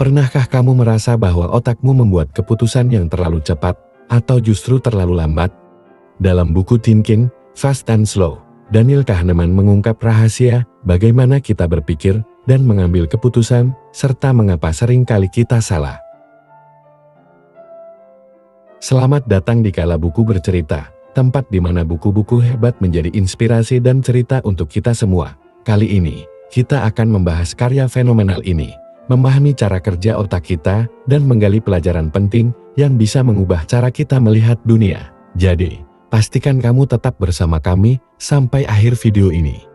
Pernahkah kamu merasa bahwa otakmu membuat keputusan yang terlalu cepat atau justru terlalu lambat? Dalam buku Thinking, Fast and Slow, Daniel Kahneman mengungkap rahasia bagaimana kita berpikir dan mengambil keputusan, serta mengapa seringkali kita salah. Selamat datang di Kala Buku Bercerita, tempat di mana buku-buku hebat menjadi inspirasi dan cerita untuk kita semua. Kali ini, kita akan membahas karya fenomenal ini, memahami cara kerja otak kita, dan menggali pelajaran penting yang bisa mengubah cara kita melihat dunia. Jadi, pastikan kamu tetap bersama kami sampai akhir video ini.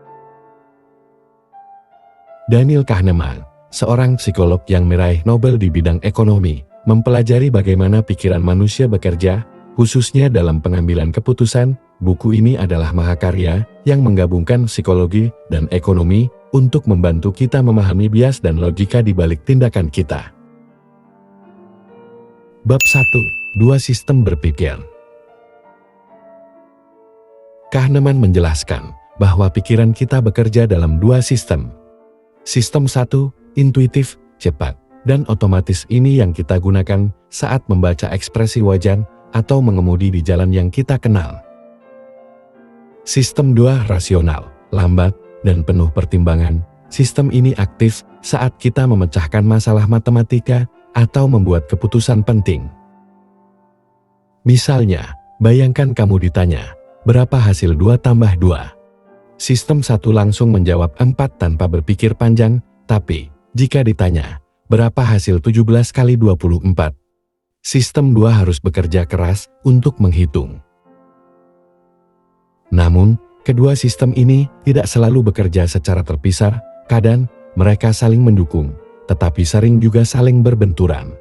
Daniel Kahneman, seorang psikolog yang meraih Nobel di bidang ekonomi, mempelajari bagaimana pikiran manusia bekerja, khususnya dalam pengambilan keputusan. Buku ini adalah mahakarya yang menggabungkan psikologi dan ekonomi untuk membantu kita memahami bias dan logika di balik tindakan kita. Bab 1. Dua sistem berpikir. Kahneman menjelaskan bahwa pikiran kita bekerja dalam dua sistem. Sistem 1, intuitif, cepat, dan otomatis. Ini yang kita gunakan saat membaca ekspresi wajah atau mengemudi di jalan yang kita kenal. Sistem 2, rasional, lambat, dan penuh pertimbangan. Sistem ini aktif saat kita memecahkan masalah matematika atau membuat keputusan penting. Misalnya, bayangkan kamu ditanya, berapa hasil 2 tambah 2? Sistem 1 langsung menjawab 4 tanpa berpikir panjang, tapi jika ditanya, berapa hasil 17 kali 24? Sistem 2 harus bekerja keras untuk menghitung. Namun, kedua sistem ini tidak selalu bekerja secara terpisah. Kadang, mereka saling mendukung, tetapi sering juga saling berbenturan.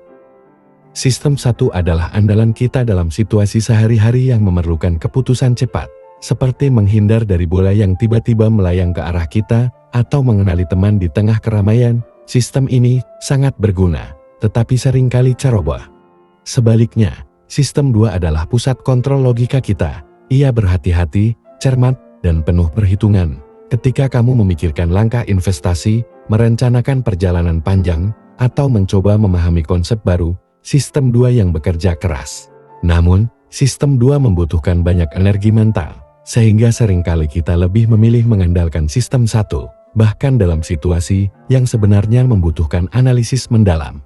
Sistem 1 adalah andalan kita dalam situasi sehari-hari yang memerlukan keputusan cepat, seperti menghindar dari bola yang tiba-tiba melayang ke arah kita, atau mengenali teman di tengah keramaian. Sistem ini sangat berguna, tetapi seringkali ceroboh. Sebaliknya, sistem 2 adalah pusat kontrol logika kita. Ia berhati-hati, cermat, dan penuh perhitungan. Ketika kamu memikirkan langkah investasi, merencanakan perjalanan panjang, atau mencoba memahami konsep baru, sistem 2 yang bekerja keras. Namun, sistem 2 membutuhkan banyak energi mental, sehingga seringkali kita lebih memilih mengandalkan sistem 1, bahkan dalam situasi yang sebenarnya membutuhkan analisis mendalam.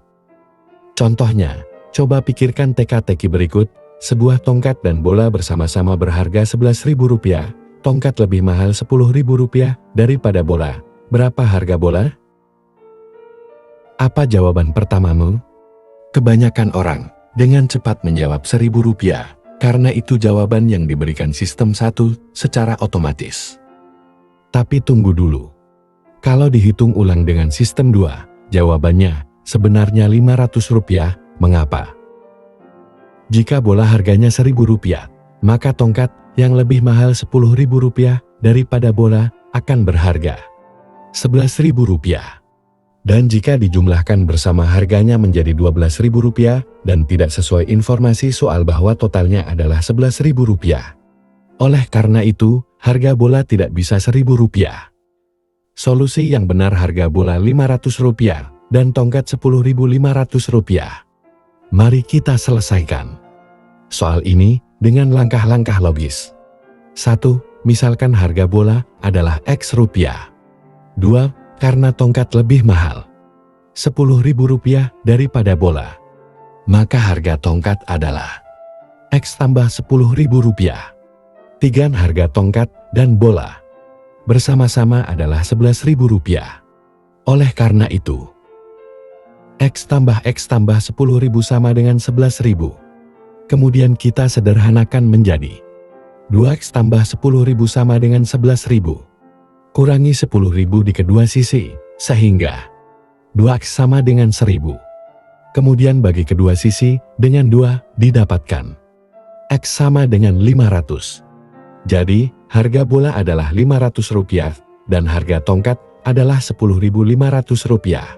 Contohnya, coba pikirkan teka-teki berikut. Sebuah tongkat dan bola bersama-sama berharga Rp11.000. Tongkat lebih mahal Rp10.000 daripada bola. Berapa harga bola? Apa jawaban pertamamu? Kebanyakan orang dengan cepat menjawab Rp1.000, karena itu jawaban yang diberikan sistem 1 secara otomatis. Tapi tunggu dulu. Kalau dihitung ulang dengan sistem 2, jawabannya sebenarnya Rp500. Mengapa? Jika bola harganya Rp1.000, maka tongkat yang lebih mahal Rp10.000 daripada bola akan berharga Rp11.000. Dan jika dijumlahkan bersama harganya menjadi Rp12.000 dan tidak sesuai informasi soal bahwa totalnya adalah Rp11.000. Oleh karena itu, harga bola tidak bisa Rp1.000. Solusi yang benar harga bola Rp500 dan tongkat Rp10.500. Mari kita selesaikan soal ini dengan langkah-langkah logis. 1. Misalkan harga bola adalah X rupiah. 2. Karena tongkat lebih mahal Rp10.000 daripada bola, maka harga tongkat adalah X tambah Rp10.000. 3. Harga tongkat dan bola bersama-sama adalah Rp11.000. Oleh karena itu, X tambah 10.000 sama dengan 11.000. Kemudian kita sederhanakan menjadi 2X tambah 10.000 sama dengan 11.000. Kurangi 10.000 di kedua sisi, sehingga 2X sama dengan 1.000. Kemudian bagi kedua sisi dengan 2 didapatkan X sama dengan 500. Jadi, harga bola adalah Rp500 dan harga tongkat adalah Rp10.500.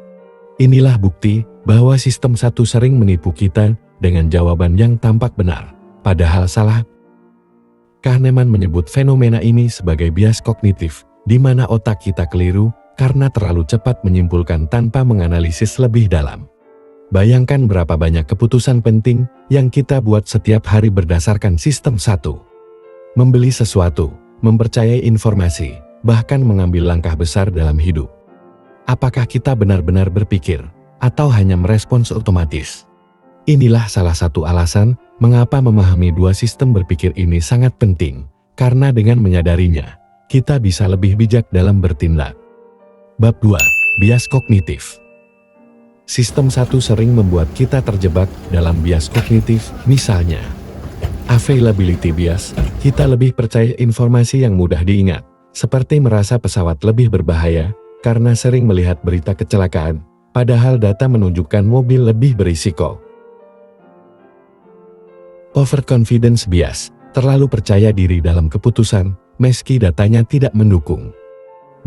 Inilah bukti bahwa sistem 1 sering menipu kita dengan jawaban yang tampak benar, padahal salah. Kahneman menyebut fenomena ini sebagai bias kognitif, di mana otak kita keliru karena terlalu cepat menyimpulkan tanpa menganalisis lebih dalam. Bayangkan berapa banyak keputusan penting yang kita buat setiap hari berdasarkan sistem 1. Membeli sesuatu, mempercayai informasi, bahkan mengambil langkah besar dalam hidup. Apakah kita benar-benar berpikir, atau hanya merespons otomatis? Inilah salah satu alasan mengapa memahami dua sistem berpikir ini sangat penting, karena dengan menyadarinya, kita bisa lebih bijak dalam bertindak. Bab 2. Bias kognitif. Sistem 1 sering membuat kita terjebak dalam bias kognitif, misalnya availability bias, kita lebih percaya informasi yang mudah diingat, seperti merasa pesawat lebih berbahaya karena sering melihat berita kecelakaan, padahal data menunjukkan mobil lebih berisiko. Overconfidence bias, terlalu percaya diri dalam keputusan, meski datanya tidak mendukung.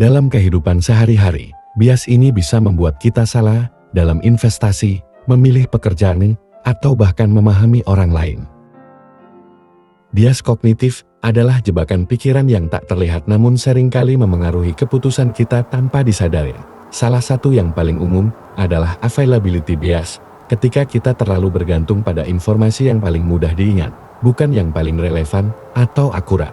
Dalam kehidupan sehari-hari, bias ini bisa membuat kita salah dalam investasi, memilih pekerjaan, atau bahkan memahami orang lain. Bias kognitif adalah jebakan pikiran yang tak terlihat namun seringkali memengaruhi keputusan kita tanpa disadari. Salah satu yang paling umum adalah availability bias, ketika kita terlalu bergantung pada informasi yang paling mudah diingat, bukan yang paling relevan atau akurat.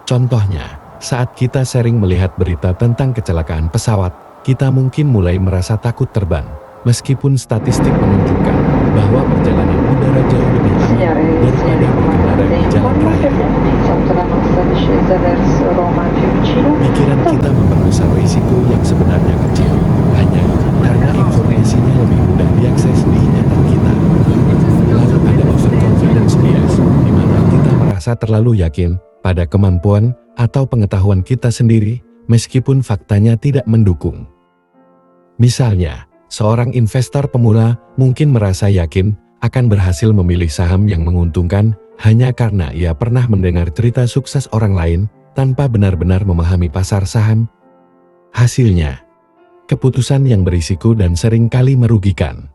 Contohnya, saat kita sering melihat berita tentang kecelakaan pesawat, kita mungkin mulai merasa takut terbang, meskipun statistik menunjukkan bahwa perjalanan udara jauh lebih aman daripada berkendara di jalan raya. Pikiran kita memperbesar risiko yang sebenarnya kecil, hanya karena informasinya lebih mudah diakses di ingatan kita. Lalu ada overconfidence bias, di mana kita merasa terlalu yakin pada kemampuan atau pengetahuan kita sendiri, meskipun faktanya tidak mendukung. Misalnya, seorang investor pemula mungkin merasa yakin akan berhasil memilih saham yang menguntungkan hanya karena ia pernah mendengar cerita sukses orang lain tanpa benar-benar memahami pasar saham. Hasilnya, keputusan yang berisiko dan seringkali merugikan.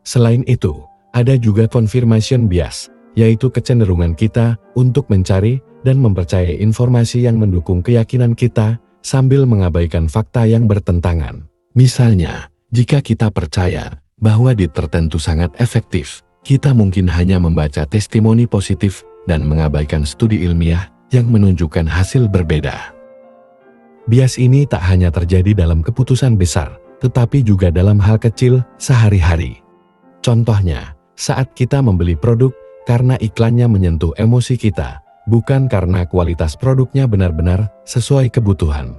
Selain itu, ada juga confirmation bias, yaitu kecenderungan kita untuk mencari dan mempercayai informasi yang mendukung keyakinan kita sambil mengabaikan fakta yang bertentangan. Misalnya, jika kita percaya bahwa diet tertentu sangat efektif, kita mungkin hanya membaca testimoni positif dan mengabaikan studi ilmiah yang menunjukkan hasil berbeda. Bias ini tak hanya terjadi dalam keputusan besar, tetapi juga dalam hal kecil sehari-hari. Contohnya, saat kita membeli produk karena iklannya menyentuh emosi kita, bukan karena kualitas produknya benar-benar sesuai kebutuhan.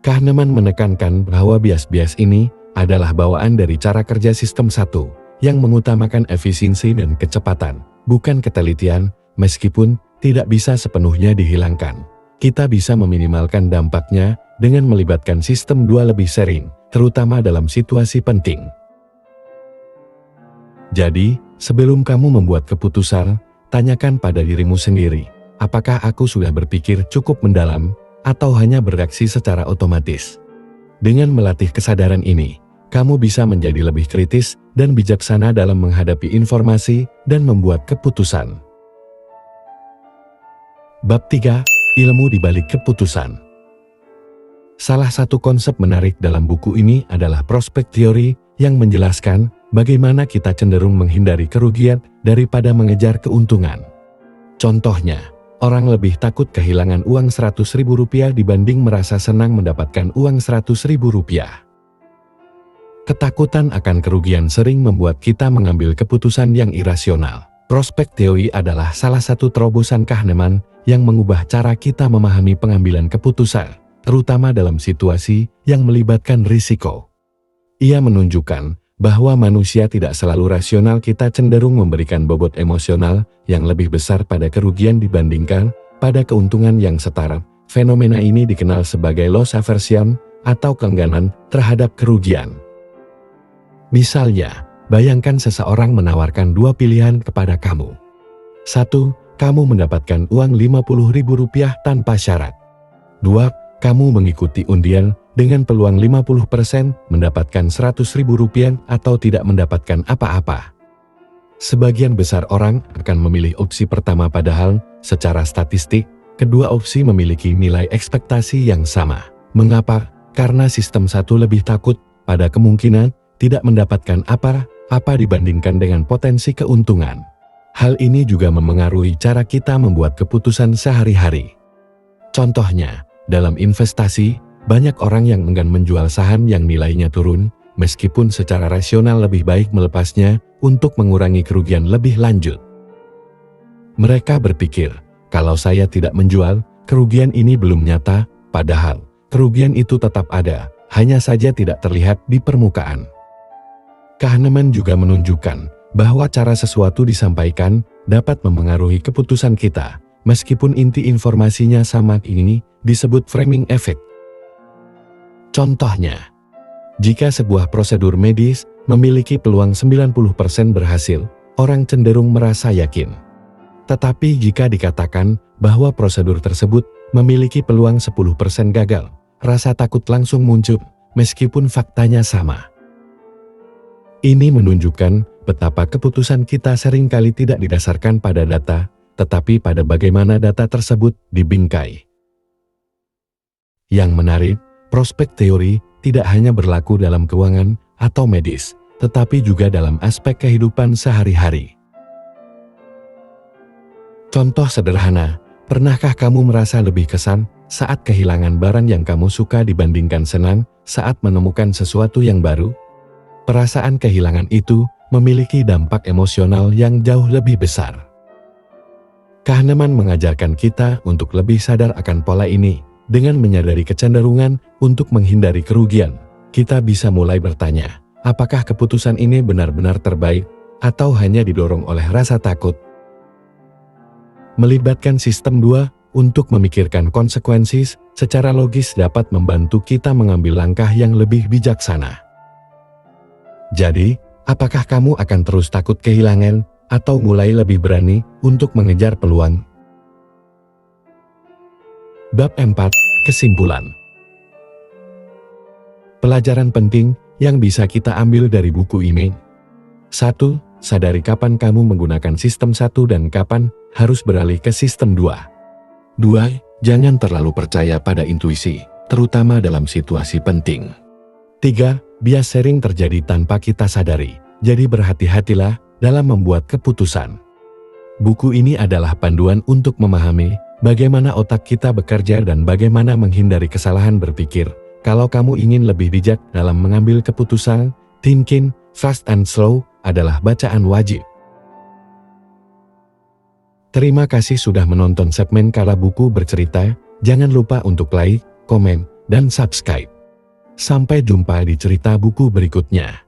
Kahneman menekankan bahwa bias-bias ini adalah bawaan dari cara kerja sistem 1, yang mengutamakan efisiensi dan kecepatan, bukan ketelitian, meskipun tidak bisa sepenuhnya dihilangkan. Kita bisa meminimalkan dampaknya dengan melibatkan sistem 2 lebih sering, terutama dalam situasi penting. Jadi, sebelum kamu membuat keputusan, tanyakan pada dirimu sendiri, apakah aku sudah berpikir cukup mendalam, atau hanya bereaksi secara otomatis. Dengan melatih kesadaran ini, kamu bisa menjadi lebih kritis dan bijaksana dalam menghadapi informasi dan membuat keputusan. Bab 3. Ilmu di balik keputusan. Salah satu konsep menarik dalam buku ini adalah prospek teori yang menjelaskan bagaimana kita cenderung menghindari kerugian daripada mengejar keuntungan. Contohnya, orang lebih takut kehilangan uang Rp100.000 dibanding merasa senang mendapatkan uang Rp100.000. Ketakutan akan kerugian sering membuat kita mengambil keputusan yang irasional. Prospek teori adalah salah satu terobosan Kahneman yang mengubah cara kita memahami pengambilan keputusan, terutama dalam situasi yang melibatkan risiko. Ia menunjukkan bahwa manusia tidak selalu rasional, kita cenderung memberikan bobot emosional yang lebih besar pada kerugian dibandingkan pada keuntungan yang setara. Fenomena ini dikenal sebagai loss aversion atau keengganan terhadap kerugian. Misalnya, bayangkan seseorang menawarkan dua pilihan kepada kamu. 1. Kamu mendapatkan uang Rp50.000 tanpa syarat. 2. Kamu mengikuti undian dengan peluang 50% mendapatkan Rp100.000 atau tidak mendapatkan apa-apa. Sebagian besar orang akan memilih opsi pertama, padahal secara statistik, Kedua opsi memiliki nilai ekspektasi yang sama. Mengapa? Karena sistem satu lebih takut pada kemungkinan tidak mendapatkan apa-apa dibandingkan dengan potensi keuntungan. Hal ini juga memengaruhi cara kita membuat keputusan sehari-hari. Contohnya, dalam investasi, banyak orang yang enggan menjual saham yang nilainya turun, meskipun secara rasional lebih baik melepasnya untuk mengurangi kerugian lebih lanjut. Mereka berpikir, kalau saya tidak menjual, kerugian ini belum nyata, padahal kerugian itu tetap ada, hanya saja tidak terlihat di permukaan. Kahneman juga menunjukkan bahwa cara sesuatu disampaikan dapat memengaruhi keputusan kita, meskipun inti informasinya sama. Ini disebut framing effect. Contohnya, jika sebuah prosedur medis memiliki peluang 90% berhasil, orang cenderung merasa yakin. Tetapi jika dikatakan bahwa prosedur tersebut memiliki peluang 10% gagal, rasa takut langsung muncul, meskipun faktanya sama. Ini menunjukkan betapa keputusan kita seringkali tidak didasarkan pada data, tetapi pada bagaimana data tersebut dibingkai. Yang menarik, prospek teori tidak hanya berlaku dalam keuangan atau medis, tetapi juga dalam aspek kehidupan sehari-hari. Contoh sederhana, pernahkah kamu merasa lebih kesan saat kehilangan barang yang kamu suka dibandingkan senang saat menemukan sesuatu yang baru? Perasaan kehilangan itu memiliki dampak emosional yang jauh lebih besar. Kahneman mengajarkan kita untuk lebih sadar akan pola ini. Dengan menyadari kecenderungan untuk menghindari kerugian, kita bisa mulai bertanya, apakah keputusan ini benar-benar terbaik, atau hanya didorong oleh rasa takut? Melibatkan sistem 2 untuk memikirkan konsekuensi secara logis dapat membantu kita mengambil langkah yang lebih bijaksana. Jadi, apakah kamu akan terus takut kehilangan, atau mulai lebih berani untuk mengejar peluang? Bab 4. Kesimpulan. Pelajaran penting yang bisa kita ambil dari buku ini. 1. Sadari kapan kamu menggunakan sistem 1 dan kapan harus beralih ke sistem 2. 2. Jangan terlalu percaya pada intuisi, terutama dalam situasi penting. 3. Bias sering terjadi tanpa kita sadari, jadi berhati-hatilah dalam membuat keputusan. Buku ini adalah panduan untuk memahami bagaimana otak kita bekerja dan bagaimana menghindari kesalahan berpikir. Kalau kamu ingin lebih bijak dalam mengambil keputusan, Thinking Fast and Slow adalah bacaan wajib. Terima kasih sudah menonton segmen Kala Buku Bercerita. Jangan lupa untuk like, komen, dan subscribe. Sampai jumpa di cerita buku berikutnya.